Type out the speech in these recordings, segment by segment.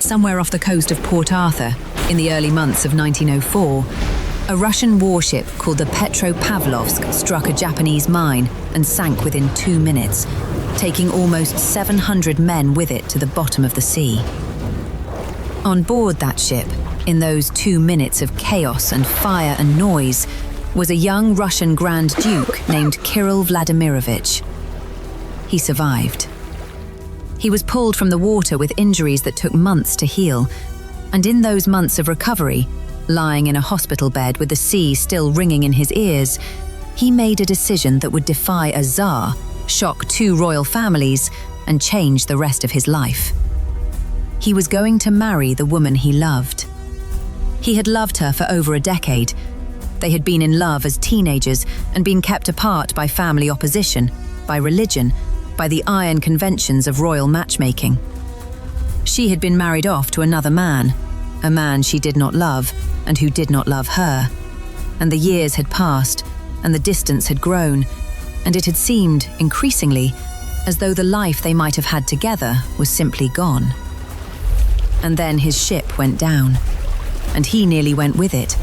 somewhere off the coast of Port Arthur, in the early months of 1904, a Russian warship called the Petropavlovsk struck a Japanese mine and sank within 2 minutes, taking almost 700 men with it to the bottom of the sea. On board that ship, in those 2 minutes of chaos and fire and noise, was a young Russian Grand Duke named Kirill Vladimirovich. He survived. He was pulled from the water with injuries that took months to heal, and in those months of recovery, lying in a hospital bed with the sea still ringing in his ears, he made a decision that would defy a Tsar, shock 2 royal families, and change the rest of his life. He was going to marry the woman he loved. He had loved her for over a decade. They had been in love as teenagers and been kept apart by family opposition, by religion, by the iron conventions of royal matchmaking. She had been married off to another man, a man she did not love and who did not love her. And the years had passed, and the distance had grown, and it had seemed, increasingly, as though the life they might have had together was simply gone. And then his ship went down, and he nearly went with it.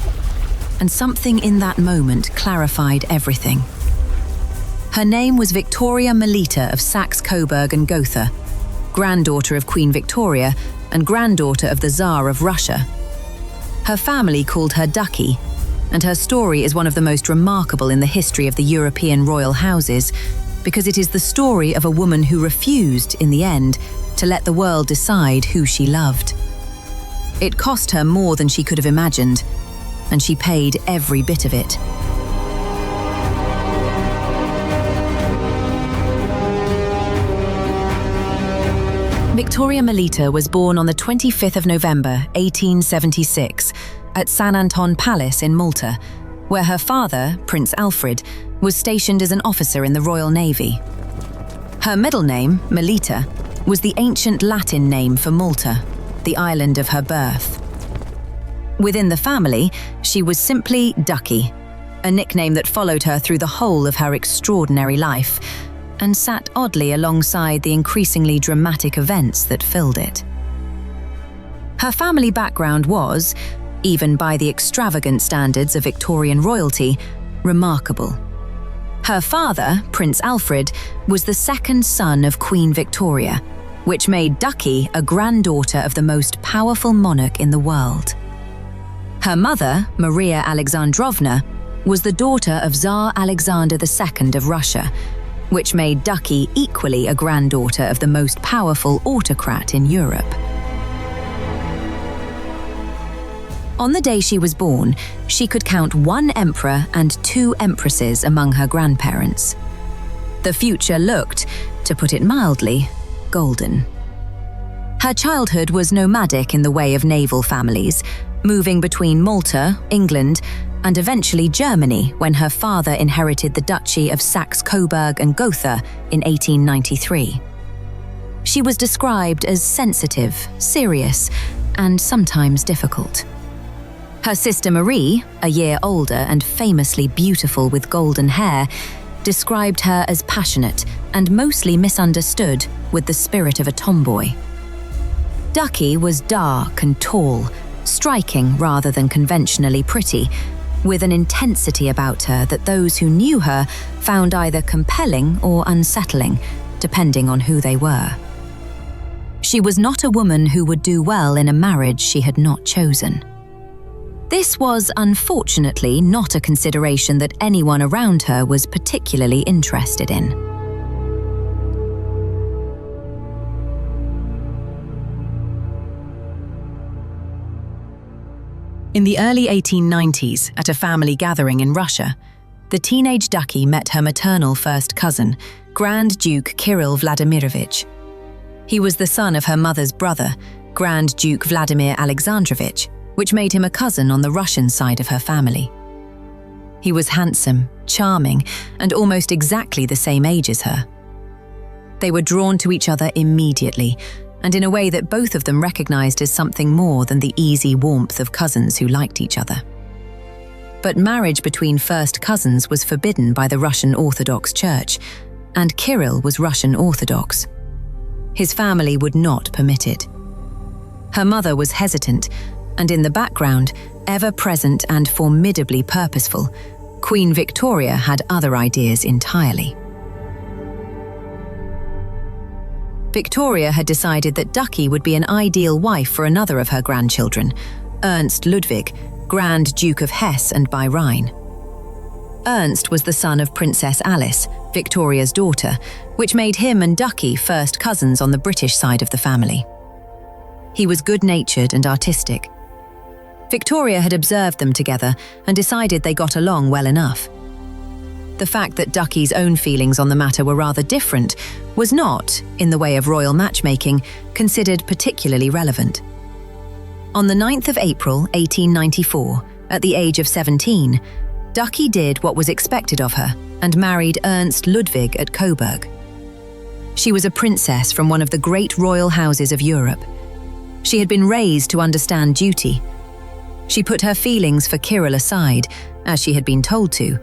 And something in that moment clarified everything. Her name was Victoria Melita of Saxe-Coburg and Gotha, granddaughter of Queen Victoria and granddaughter of the Tsar of Russia. Her family called her Ducky, and her story is one of the most remarkable in the history of the European royal houses, because it is the story of a woman who refused, in the end, to let the world decide who she loved. It cost her more than she could have imagined, and she paid every bit of it. Victoria Melita was born on the 25th of November, 1876, at San Anton Palace in Malta, where her father, Prince Alfred, was stationed as an officer in the Royal Navy. Her middle name, Melita, was the ancient Latin name for Malta, the island of her birth. Within the family, she was simply Ducky, a nickname that followed her through the whole of her extraordinary life, and sat oddly alongside the increasingly dramatic events that filled it. Her family background was, even by the extravagant standards of Victorian royalty, remarkable. Her father, Prince Alfred, was the second son of Queen Victoria, which made Ducky a granddaughter of the most powerful monarch in the world. Her mother, Maria Alexandrovna, was the daughter of Tsar Alexander II of Russia, which made Ducky equally a granddaughter of the most powerful autocrat in Europe. On the day she was born, she could count 1 emperor and 2 empresses among her grandparents. The future looked, to put it mildly, golden. Her childhood was nomadic in the way of naval families, moving between Malta, England, and eventually Germany when her father inherited the Duchy of Saxe-Coburg and Gotha in 1893. She was described as sensitive, serious, and sometimes difficult. Her sister Marie, a year older and famously beautiful with golden hair, described her as passionate and mostly misunderstood, with the spirit of a tomboy. Ducky was dark and tall, striking rather than conventionally pretty, with an intensity about her that those who knew her found either compelling or unsettling, depending on who they were. She was not a woman who would do well in a marriage she had not chosen. This was unfortunately not a consideration that anyone around her was particularly interested in. In the early 1890s, at a family gathering in Russia, the teenage Ducky met her maternal first cousin, Grand Duke Kirill Vladimirovich. He was the son of her mother's brother, Grand Duke Vladimir Alexandrovich, which made him a cousin on the Russian side of her family. He was handsome, charming, and almost exactly the same age as her. They were drawn to each other immediately, and in a way that both of them recognized as something more than the easy warmth of cousins who liked each other. But marriage between first cousins was forbidden by the Russian Orthodox Church, and Kirill was Russian Orthodox. His family would not permit it. Her mother was hesitant, and in the background, ever present and formidably purposeful, Queen Victoria had other ideas entirely. Victoria had decided that Ducky would be an ideal wife for another of her grandchildren, Ernst Ludwig, Grand Duke of Hesse and by Rhine. Ernst was the son of Princess Alice, Victoria's daughter, which made him and Ducky first cousins on the British side of the family. He was good-natured and artistic. Victoria had observed them together and decided they got along well enough. The fact that Ducky's own feelings on the matter were rather different was not, in the way of royal matchmaking, considered particularly relevant. On the 9th of April, 1894, at the age of 17, Ducky did what was expected of her and married Ernst Ludwig at Coburg. She was a princess from one of the great royal houses of Europe. She had been raised to understand duty. She put her feelings for Kirill aside, as she had been told to,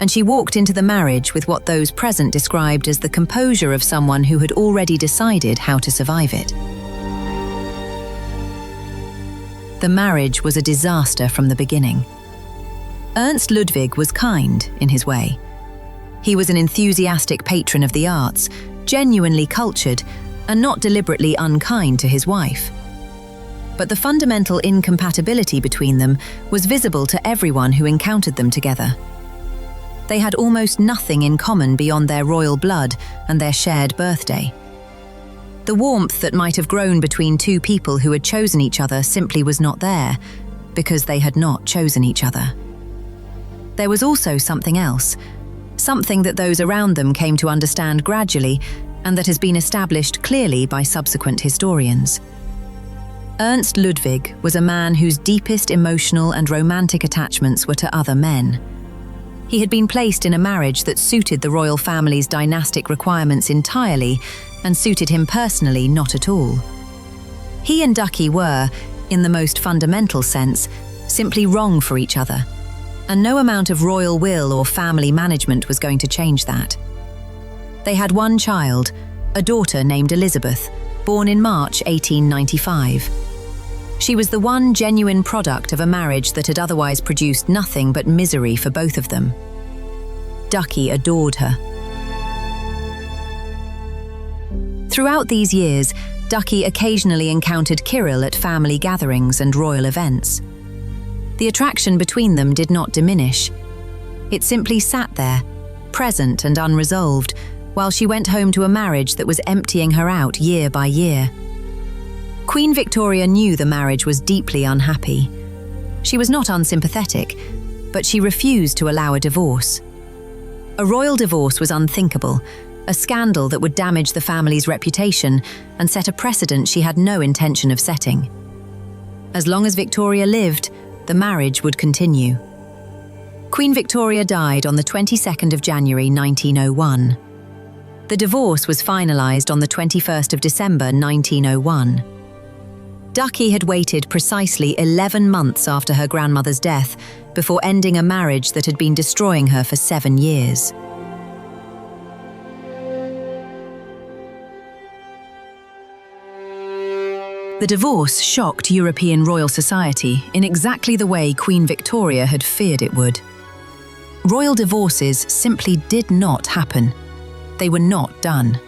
and she walked into the marriage with what those present described as the composure of someone who had already decided how to survive it. The marriage was a disaster from the beginning. Ernst Ludwig was kind in his way. He was an enthusiastic patron of the arts, genuinely cultured, and not deliberately unkind to his wife. But the fundamental incompatibility between them was visible to everyone who encountered them together. They had almost nothing in common beyond their royal blood and their shared birthday. The warmth that might have grown between two people who had chosen each other simply was not there, because they had not chosen each other. There was also something else, something that those around them came to understand gradually and that has been established clearly by subsequent historians. Ernst Ludwig was a man whose deepest emotional and romantic attachments were to other men. He had been placed in a marriage that suited the royal family's dynastic requirements entirely and suited him personally not at all. He and Ducky were, in the most fundamental sense, simply wrong for each other, and no amount of royal will or family management was going to change that. They had one child, a daughter named Elizabeth, born in March 1895. She was the one genuine product of a marriage that had otherwise produced nothing but misery for both of them. Ducky adored her. Throughout these years, Ducky occasionally encountered Kirill at family gatherings and royal events. The attraction between them did not diminish. It simply sat there, present and unresolved, while she went home to a marriage that was emptying her out year by year. Queen Victoria knew the marriage was deeply unhappy. She was not unsympathetic, but she refused to allow a divorce. A royal divorce was unthinkable, a scandal that would damage the family's reputation and set a precedent she had no intention of setting. As long as Victoria lived, the marriage would continue. Queen Victoria died on the 22nd of January 1901. The divorce was finalised on the 21st of December 1901. Ducky had waited precisely 11 months after her grandmother's death before ending a marriage that had been destroying her for 7 years. The divorce shocked European royal society in exactly the way Queen Victoria had feared it would. Royal divorces simply did not happen. They were not done.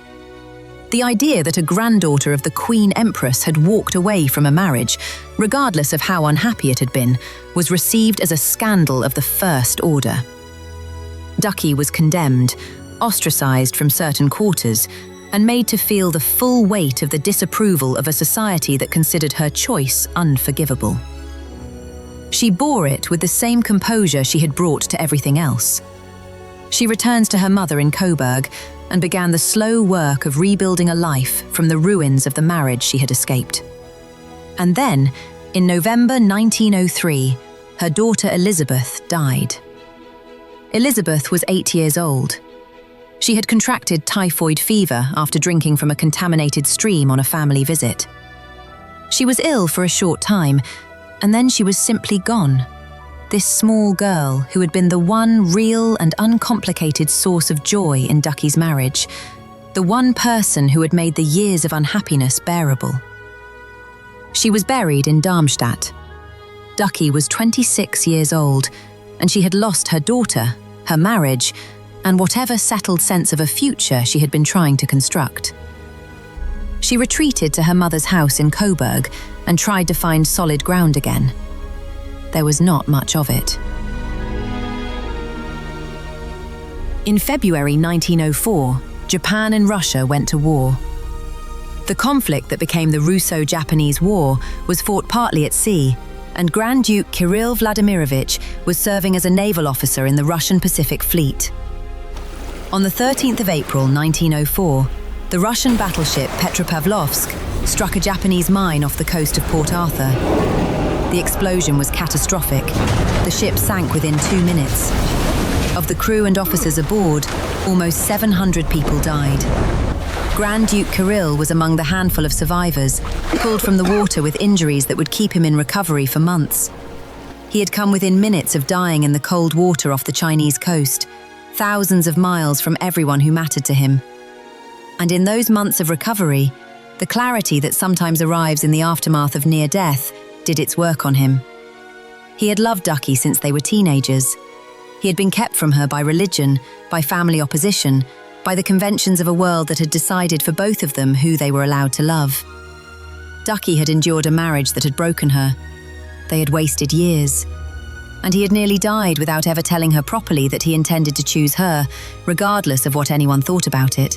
The idea that a granddaughter of the Queen Empress had walked away from a marriage, regardless of how unhappy it had been, was received as a scandal of the first order. Ducky was condemned, ostracised from certain quarters, and made to feel the full weight of the disapproval of a society that considered her choice unforgivable. She bore it with the same composure she had brought to everything else. She returns to her mother in Coburg and began the slow work of rebuilding a life from the ruins of the marriage she had escaped. And then, in November 1903, her daughter Elizabeth died. Elizabeth was 8 years old. She had contracted typhoid fever after drinking from a contaminated stream on a family visit. She was ill for a short time, and then she was simply gone. This small girl who had been the one real and uncomplicated source of joy in Ducky's marriage, the one person who had made the years of unhappiness bearable. She was buried in Darmstadt. Ducky was 26 years old, and she had lost her daughter, her marriage, and whatever settled sense of a future she had been trying to construct. She retreated to her mother's house in Coburg and tried to find solid ground again. There was not much of it. In February 1904, Japan and Russia went to war. The conflict that became the Russo-Japanese War was fought partly at sea, and Grand Duke Kirill Vladimirovich was serving as a naval officer in the Russian Pacific Fleet. On the 13th of April 1904, the Russian battleship Petropavlovsk struck a Japanese mine off the coast of Port Arthur. The explosion was catastrophic. The ship sank within 2 minutes. Of the crew and officers aboard, almost 700 people died. Grand Duke Kirill was among the handful of survivors, pulled from the water with injuries that would keep him in recovery for months. He had come within minutes of dying in the cold water off the Chinese coast, thousands of miles from everyone who mattered to him. And in those months of recovery, the clarity that sometimes arrives in the aftermath of near death did its work on him. He had loved Ducky since they were teenagers. He had been kept from her by religion, by family opposition, by the conventions of a world that had decided for both of them who they were allowed to love. Ducky had endured a marriage that had broken her. They had wasted years. And he had nearly died without ever telling her properly that he intended to choose her, regardless of what anyone thought about it.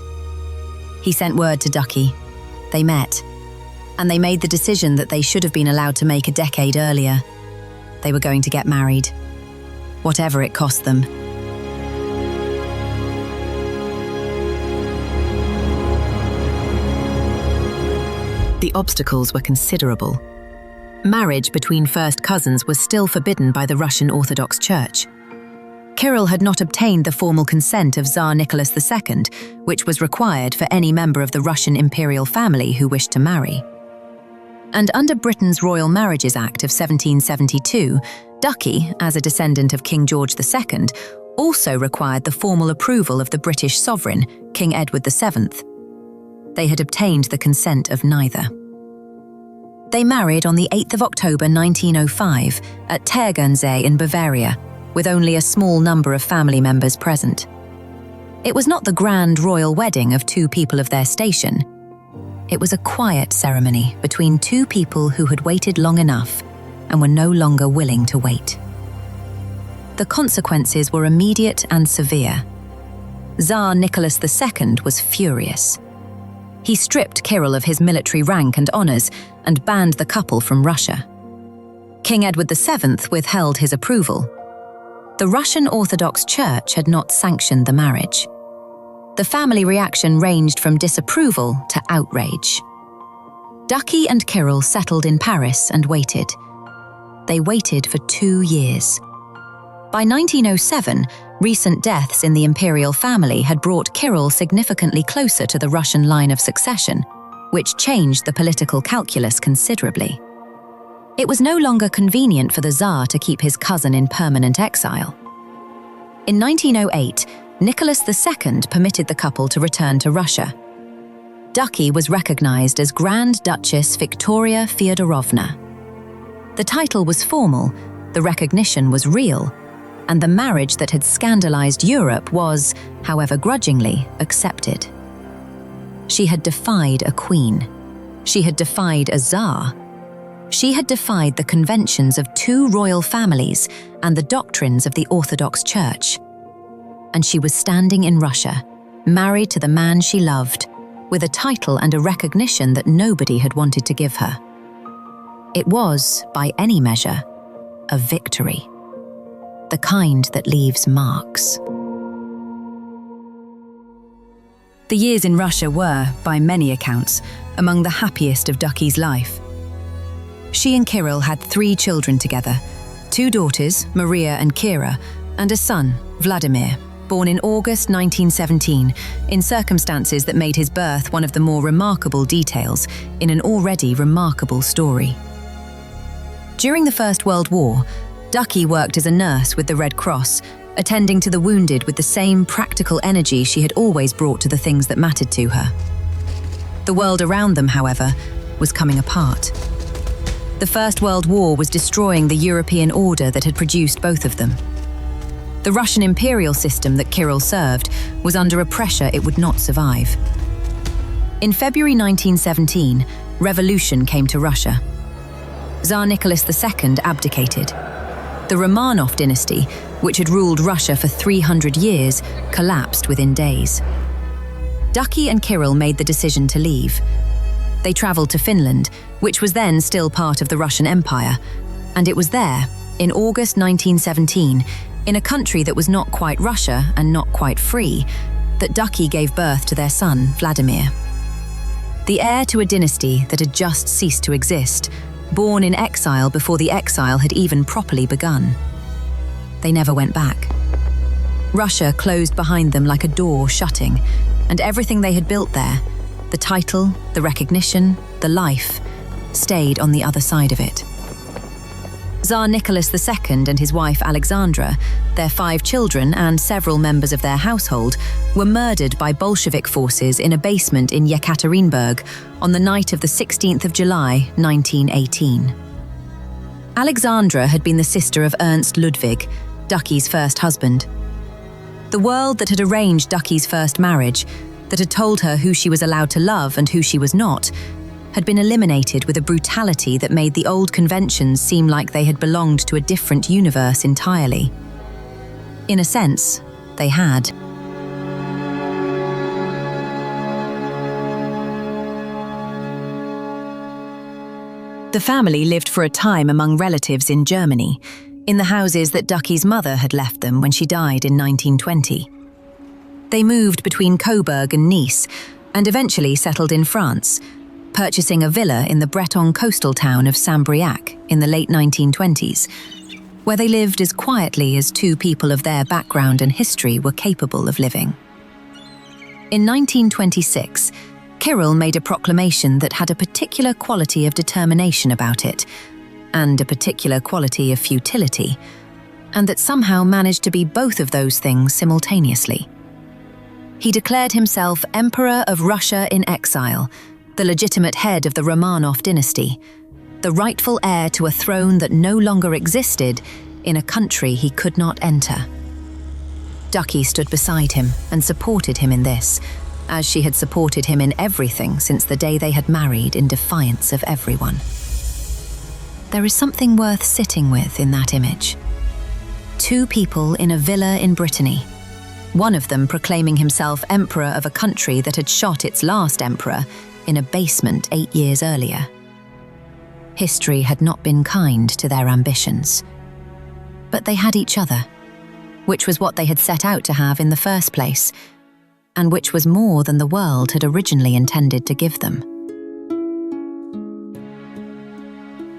He sent word to Ducky. They met. And they made the decision that they should have been allowed to make a decade earlier. They were going to get married. Whatever it cost them. The obstacles were considerable. Marriage between first cousins was still forbidden by the Russian Orthodox Church. Kirill had not obtained the formal consent of Tsar Nicholas II, which was required for any member of the Russian imperial family who wished to marry. And under Britain's Royal Marriages Act of 1772, Ducky, as a descendant of King George II, also required the formal approval of the British sovereign, King Edward VII. They had obtained the consent of neither. They married on the 8th of October 1905 at Tegernsee in Bavaria, with only a small number of family members present. It was not the grand royal wedding of two people of their station. It was a quiet ceremony between two people who had waited long enough and were no longer willing to wait. The consequences were immediate and severe. Tsar Nicholas II was furious. He stripped Kirill of his military rank and honours and banned the couple from Russia. King Edward VII withheld his approval. The Russian Orthodox Church had not sanctioned the marriage. The family reaction ranged from disapproval to outrage. Ducky and Kirill settled in Paris and waited. They waited for 2 years. By 1907, recent deaths in the imperial family had brought Kirill significantly closer to the Russian line of succession, which changed the political calculus considerably. It was no longer convenient for the Tsar to keep his cousin in permanent exile. In 1908, Nicholas II permitted the couple to return to Russia. Ducky was recognized as Grand Duchess Victoria Fyodorovna. The title was formal, the recognition was real, and the marriage that had scandalized Europe was, however grudgingly, accepted. She had defied a queen. She had defied a Tsar. She had defied the conventions of two royal families and the doctrines of the Orthodox Church. And she was standing in Russia, married to the man she loved, with a title and a recognition that nobody had wanted to give her. It was, by any measure, a victory. The kind that leaves marks. The years in Russia were, by many accounts, among the happiest of Ducky's life. She and Kirill had 3 children together, 2 daughters, Maria and Kira, and a son, Vladimir, born in August 1917, in circumstances that made his birth one of the more remarkable details in an already remarkable story. During the First World War, Ducky worked as a nurse with the Red Cross, attending to the wounded with the same practical energy she had always brought to the things that mattered to her. The world around them, however, was coming apart. The First World War was destroying the European order that had produced both of them. The Russian imperial system that Kirill served was under a pressure it would not survive. In February 1917, revolution came to Russia. Tsar Nicholas II abdicated. The Romanov dynasty, which had ruled Russia for 300 years, collapsed within days. Ducky and Kirill made the decision to leave. They travelled to Finland, which was then still part of the Russian Empire, and it was there, in August 1917, in a country that was not quite Russia and not quite free, that Ducky gave birth to their son, Vladimir. The heir to a dynasty that had just ceased to exist, born in exile before the exile had even properly begun. They never went back. Russia closed behind them like a door shutting, and everything they had built there, the title, the recognition, the life, stayed on the other side of it. Tsar Nicholas II and his wife Alexandra, their 5 children and several members of their household were murdered by Bolshevik forces in a basement in Yekaterinburg on the night of the 16th of July, 1918. Alexandra had been the sister of Ernst Ludwig, Ducky's first husband. The world that had arranged Ducky's first marriage, that had told her who she was allowed to love and who she was not, had been eliminated with a brutality that made the old conventions seem like they had belonged to a different universe entirely. In a sense, they had. The family lived for a time among relatives in Germany, in the houses that Ducky's mother had left them when she died in 1920. They moved between Coburg and Nice, and eventually settled in France, purchasing a villa in the Breton coastal town of Saint-Briac in the late 1920s, where they lived as quietly as 2 people of their background and history were capable of living. In 1926, Kirill made a proclamation that had a particular quality of determination about it, and a particular quality of futility, and that somehow managed to be both of those things simultaneously. He declared himself Emperor of Russia in exile, the legitimate head of the Romanov dynasty, the rightful heir to a throne that no longer existed in a country he could not enter. Ducky stood beside him and supported him in this, as she had supported him in everything since the day they had married in defiance of everyone. There is something worth sitting with in that image. 2 people in a villa in Brittany, one of them proclaiming himself emperor of a country that had shot its last emperor in a basement 8 years earlier. History had not been kind to their ambitions. But they had each other, which was what they had set out to have in the first place, and which was more than the world had originally intended to give them.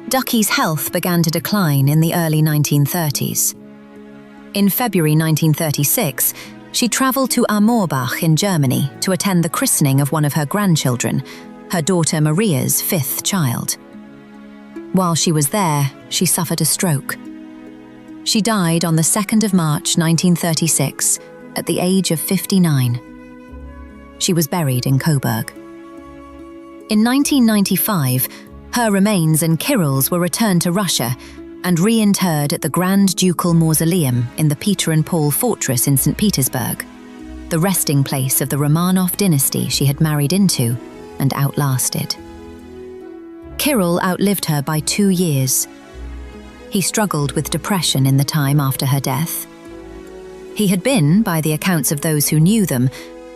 Ducky's health began to decline in the early 1930s. In February 1936, she travelled to Amorbach in Germany to attend the christening of one of her grandchildren, her daughter Maria's 5th child. While she was there, she suffered a stroke. She died on the 2nd of March 1936 at the age of 59. She was buried in Coburg. In 1995, her remains and Kirill's were returned to Russia and reinterred at the Grand Ducal Mausoleum in the Peter and Paul Fortress in St. Petersburg, the resting place of the Romanov dynasty she had married into and outlasted. Kirill outlived her by 2 years. He struggled with depression in the time after her death. He had been, by the accounts of those who knew them,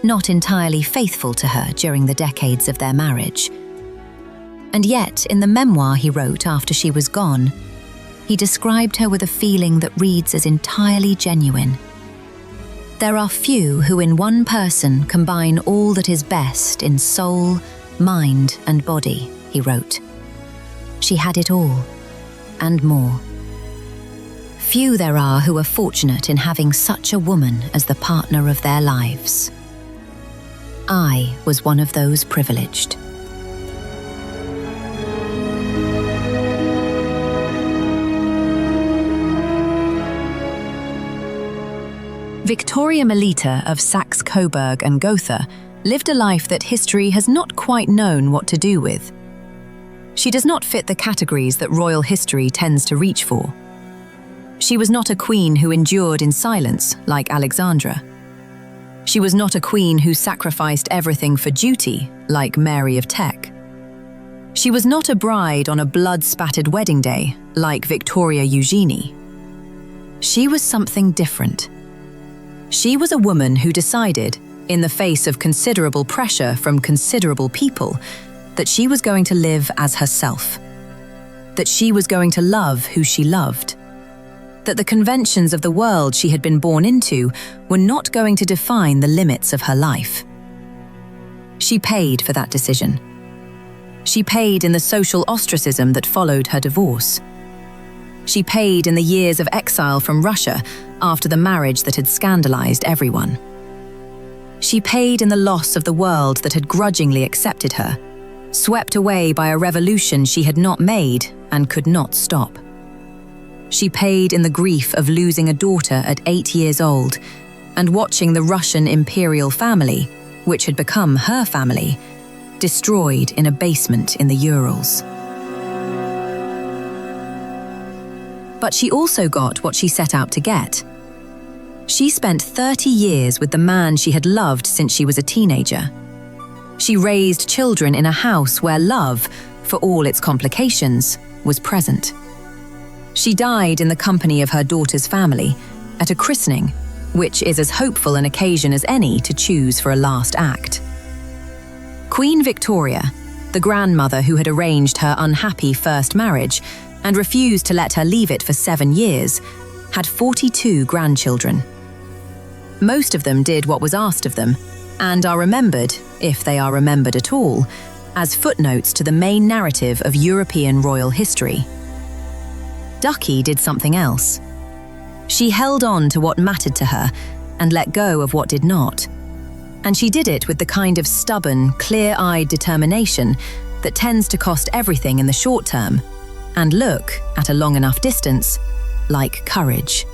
not entirely faithful to her during the decades of their marriage. And yet, in the memoir he wrote after she was gone, he described her with a feeling that reads as entirely genuine. There are few who in one person combine all that is best in soul, mind, and body, he wrote. She had it all, and more. Few there are who are fortunate in having such a woman as the partner of their lives. I was one of those privileged. Victoria Melita of Saxe-Coburg and Gotha lived a life that history has not quite known what to do with. She does not fit the categories that royal history tends to reach for. She was not a queen who endured in silence like Alexandra. She was not a queen who sacrificed everything for duty like Mary of Teck. She was not a bride on a blood-spattered wedding day like Victoria Eugenie. She was something different. She was a woman who decided, in the face of considerable pressure from considerable people, that she was going to live as herself. That she was going to love who she loved. That the conventions of the world she had been born into were not going to define the limits of her life. She paid for that decision. She paid in the social ostracism that followed her divorce. She paid in the years of exile from Russia after the marriage that had scandalized everyone. She paid in the loss of the world that had grudgingly accepted her, swept away by a revolution she had not made and could not stop. She paid in the grief of losing a daughter at 8 years old and watching the Russian imperial family, which had become her family, destroyed in a basement in the Urals. But she also got what she set out to get. She spent 30 years with the man she had loved since she was a teenager. She raised children in a house where love, for all its complications, was present. She died in the company of her daughter's family, at a christening, which is as hopeful an occasion as any to choose for a last act. Queen Victoria, the grandmother who had arranged her unhappy first marriage and refused to let her leave it for 7 years, had 42 grandchildren. Most of them did what was asked of them, and are remembered, if they are remembered at all, as footnotes to the main narrative of European royal history. Ducky did something else. She held on to what mattered to her and let go of what did not. And she did it with the kind of stubborn, clear-eyed determination that tends to cost everything in the short term and look, at a long enough distance, like courage.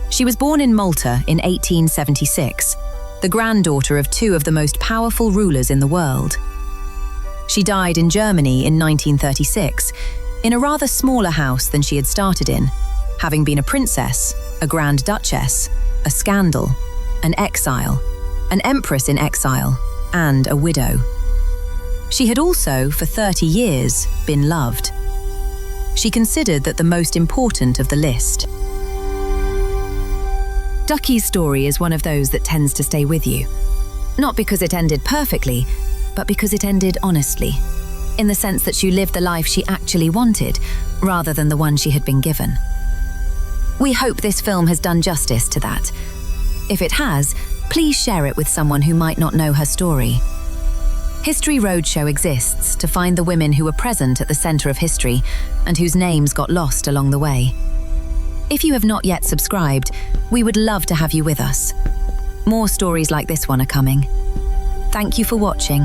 She was born in Malta in 1876, the granddaughter of 2 of the most powerful rulers in the world. She died in Germany in 1936, in a rather smaller house than she had started in, having been a princess, a grand duchess, a scandal, an exile, an empress in exile, and a widow. She had also, for 30 years, been loved. She considered that the most important of the list. Ducky's story is one of those that tends to stay with you. Not because it ended perfectly, but because it ended honestly, in the sense that she lived the life she actually wanted, rather than the one she had been given. We hope this film has done justice to that. If it has, please share it with someone who might not know her story. History Roadshow exists to find the women who were present at the center of history and whose names got lost along the way. If you have not yet subscribed, we would love to have you with us. More stories like this one are coming. Thank you for watching.